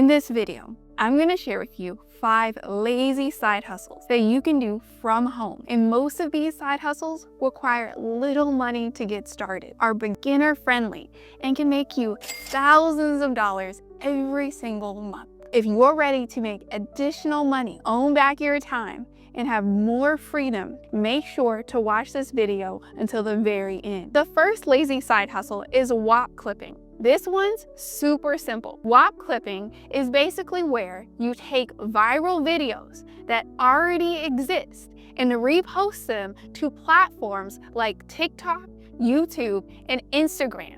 In this video, I'm going to share with you 5 lazy side hustles that you can do from home. And most of these side hustles require little money to get started, are beginner friendly, and can make you thousands of dollars every single month. If you're ready to make additional money, own back your time, and have more freedom, make sure to watch this video until the very end. The first lazy side hustle is Whop clipping. This one's super simple. Whop clipping is basically where you take viral videos that already exist and repost them to platforms like TikTok, YouTube, and Instagram.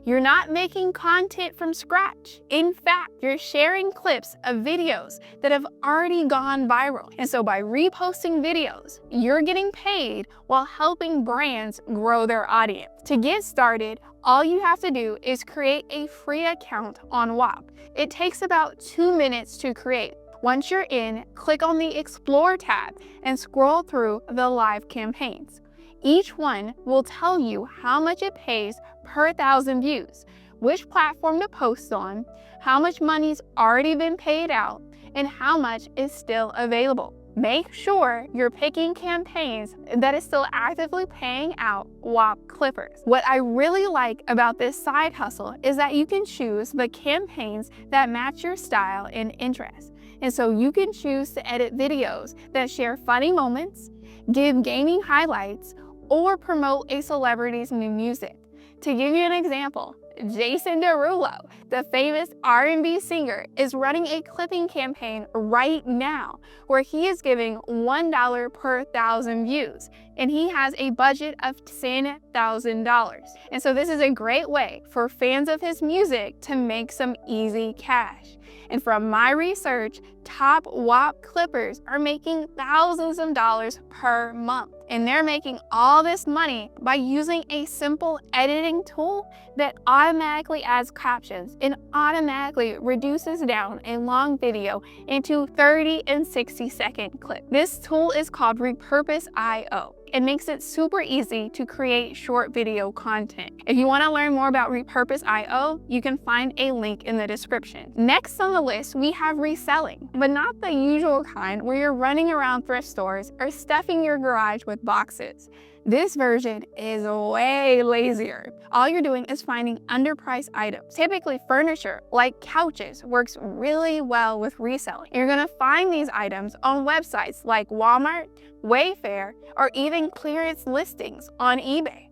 You're not making content from scratch. In fact, you're sharing clips of videos that have already gone viral. And so by reposting videos, you're getting paid while helping brands grow their audience. To get started, all you have to do is create a free account on Whop. It takes about 2 minutes to create. Once you're in, click on the Explore tab and scroll through the live campaigns. Each one will tell you how much it pays per 1,000 views, which platform to post on, how much money's already been paid out, and how much is still available. Make sure you're picking campaigns that is still actively paying out Whop clippers. What I really like about this side hustle is that you can choose the campaigns that match your style and interests. And so you can choose to edit videos that share funny moments, give gaming highlights, or promote a celebrity's new music. To give you an example, Jason Derulo, the famous R&B singer, is running a clipping campaign right now where he is giving $1 per 1,000 views, and he has a budget of $10,000. And so this is a great way for fans of his music to make some easy cash. And from my research, top Whop clippers are making thousands of dollars per month. And they're making all this money by using a simple editing tool that automatically adds captions and automatically reduces down a long video into 30 and 60-second clips. This tool is called Repurpose.io. It makes it super easy to create short video content. If you want to learn more about Repurpose.io, you can find a link in the description. Next on the list, we have reselling, but not the usual kind where you're running around thrift stores or stuffing your garage with boxes. This version is way lazier. All you're doing is finding underpriced items. Typically furniture, like couches, works really well with reselling. You're gonna find these items on websites like Walmart, Wayfair, or even clearance listings on eBay.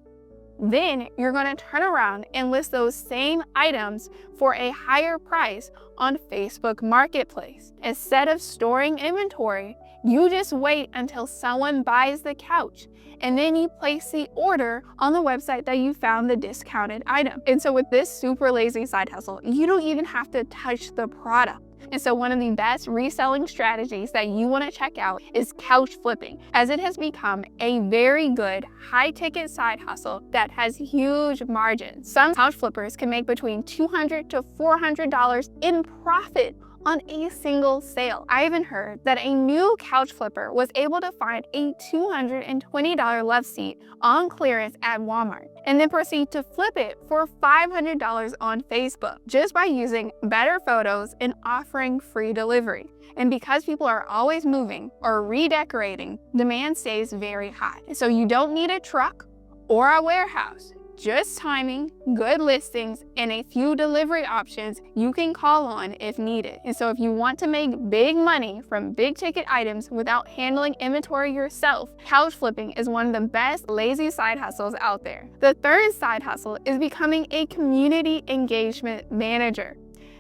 Then you're gonna turn around and list those same items for a higher price on Facebook Marketplace. Instead of storing inventory, you just wait until someone buys the couch, and then you place the order on the website that you found the discounted item. And so with this super lazy side hustle, you don't even have to touch the product. And so one of the best reselling strategies that you want to check out is couch flipping, as it has become a very good high-ticket side hustle that has huge margins. Some couch flippers can make between $200 to $400 in profit on a single sale. I even heard that a new couch flipper was able to find a $220 love seat on clearance at Walmart and then proceed to flip it for $500 on Facebook just by using better photos and offering free delivery. And because people are always moving or redecorating, demand stays very high. So you don't need a truck or a warehouse. Just timing, good listings, and a few delivery options you can call on if needed. And so if you want to make big money from big ticket items without handling inventory yourself, couch flipping is one of the best lazy side hustles out there. The third side hustle is becoming a community engagement manager.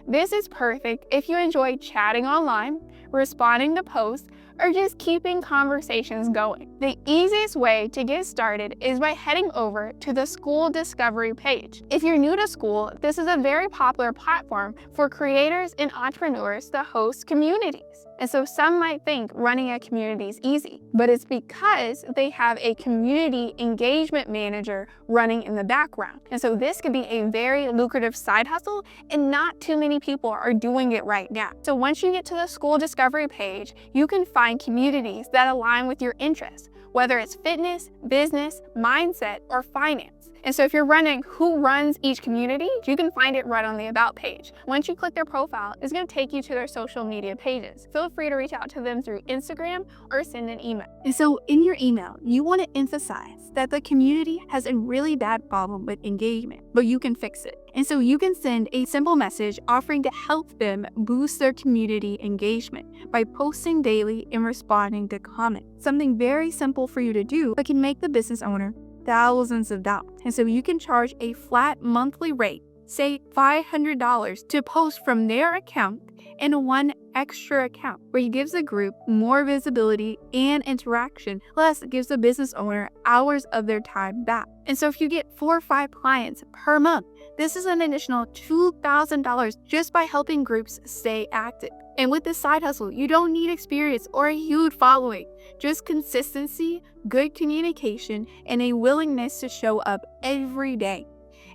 This is perfect if you enjoy chatting online, responding to posts, or just keeping conversations going. The easiest way to get started is by heading over to the school discovery page. If you're new to school, this is a very popular platform for creators and entrepreneurs to host communities. And so some might think running a community is easy, but it's because they have a community engagement manager running in the background. And so this could be a very lucrative side hustle, and not too many people are doing it right now. So once you get to the school discovery page, you can find communities that align with your interests, whether it's fitness, business, mindset, or finance. And so if you're running who runs each community, you can find it right on the About page. Once you click their profile, it's going to take you to their social media pages. Feel free to reach out to them through Instagram or send an email. And so in your email, you want to emphasize that the community has a really bad problem with engagement, but you can fix it. And so you can send a simple message offering to help them boost their community engagement by posting daily and responding to comments. Something very simple for you to do, but can make the business owner thousands of dollars. And so you can charge a flat monthly rate, say $500, to post from their account and one extra account, where it gives the group more visibility and interaction, plus it gives the business owner hours of their time back. And so if you get 4 or 5 clients per month, this is an additional $2,000 just by helping groups stay active. And with this side hustle, you don't need experience or a huge following, just consistency, good communication, and a willingness to show up every day.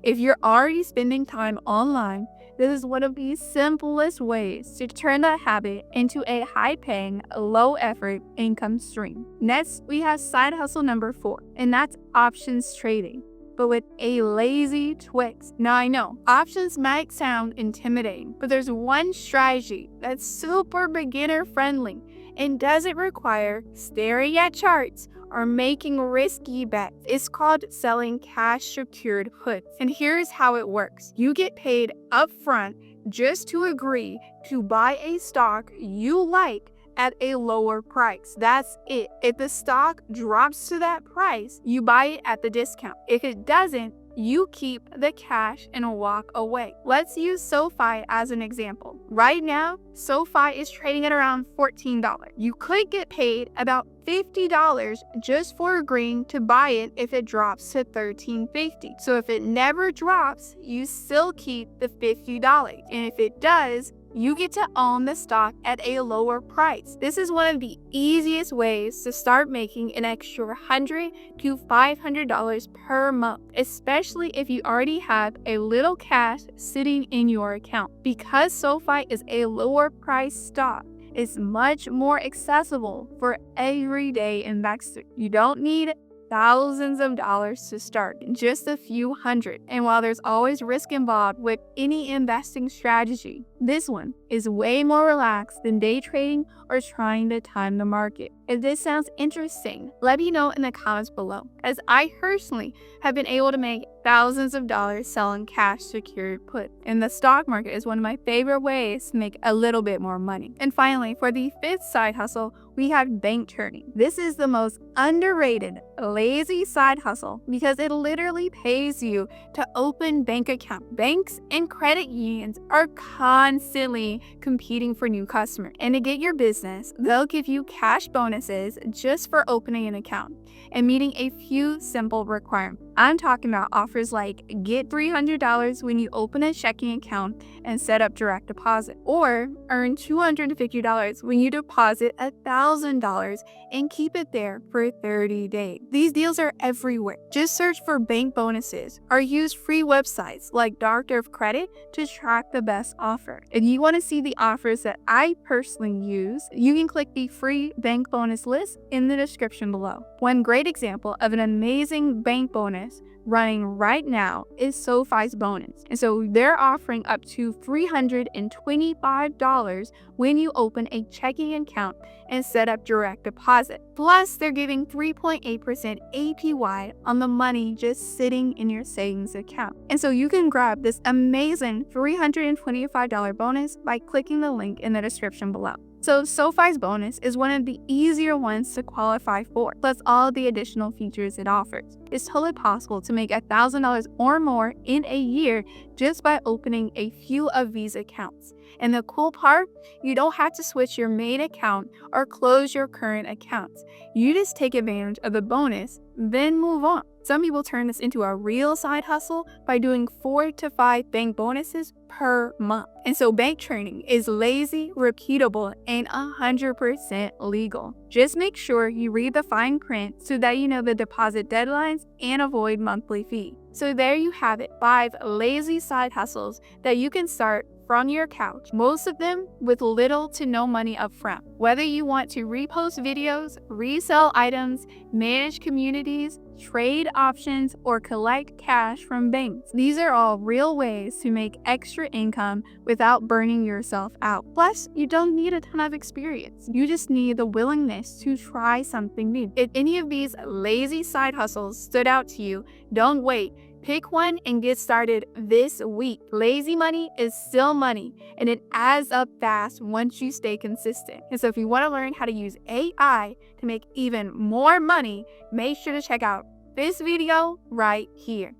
If you're already spending time online, this is one of the simplest ways to turn that habit into a high-paying, low-effort income stream. Next, we have side hustle number 4, and that's options trading, but with a lazy twist. Now I know, options might sound intimidating, but there's one strategy that's super beginner friendly and doesn't require staring at charts or making risky bets. It's called selling cash secured puts. And here's how it works. You get paid upfront just to agree to buy a stock you like at a lower price. That's it. If the stock drops to that price, you buy it at the discount. If it doesn't, you keep the cash and walk away. Let's use SoFi as an example. Right now, SoFi is trading at around $14. You could get paid about $50 just for agreeing to buy it if it drops to $13.50. So if it never drops, you still keep the $50. And if it does, you get to own the stock at a lower price. This is one of the easiest ways to start making an extra $100 to $500 per month, especially if you already have a little cash sitting in your account. Because SoFi is a lower price stock, it's much more accessible for everyday investors. You don't need thousands of dollars to start, just a few hundred. And while there's always risk involved with any investing strategy, this one is way more relaxed than day trading or trying to time the market. If this sounds interesting, let me know in the comments below, as I personally have been able to make thousands of dollars selling cash secured puts. And the stock market is one of my favorite ways to make a little bit more money. And finally, for the 5th side hustle, we have bank churning. This is the most underrated, lazy side hustle because it literally pays you to open bank accounts. Banks and credit unions are constantly competing for new customers. And to get your business, they'll give you cash bonuses just for opening an account and meeting a few simple requirements. I'm talking about offers like get $300 when you open a checking account and set up direct deposit, or earn $250 when you deposit $1,000 and keep it there for 30 days. These deals are everywhere. Just search for bank bonuses or use free websites like Doctor of Credit to track the best offer. If you want to see the offers that I personally use, you can click the free bank bonus list in the description below. One great example of an amazing bank bonus running right now is SoFi's bonus. And so they're offering up to $325 when you open a checking account and set up direct deposit. Plus, they're giving 3.8% APY on the money just sitting in your savings account. And so you can grab this amazing $325 bonus by clicking the link in the description below. So SoFi's bonus is one of the easier ones to qualify for, plus all the additional features it offers. It's totally possible to make $1,000 or more in a year just by opening a few of these accounts. And the cool part, you don't have to switch your main account or close your current accounts. You just take advantage of the bonus, then move on. Some people turn this into a real side hustle by doing 4 to 5 bank bonuses per month. And so bank churning is lazy, repeatable, and 100% legal. Just make sure you read the fine print so that you know the deposit deadlines and avoid monthly fee. So there you have it, 5 lazy side hustles that you can start from your couch, most of them with little to no money up front. Whether you want to repost videos, resell items, manage communities, trade options, or collect cash from banks. These are all real ways to make extra income without burning yourself out. Plus, you don't need a ton of experience. You just need the willingness to try something new. If any of these lazy side hustles stood out to you, don't wait. Pick one and get started this week. Lazy money is still money, and it adds up fast once you stay consistent. And so if you want to learn how to use AI to make even more money, make sure to check out this video right here.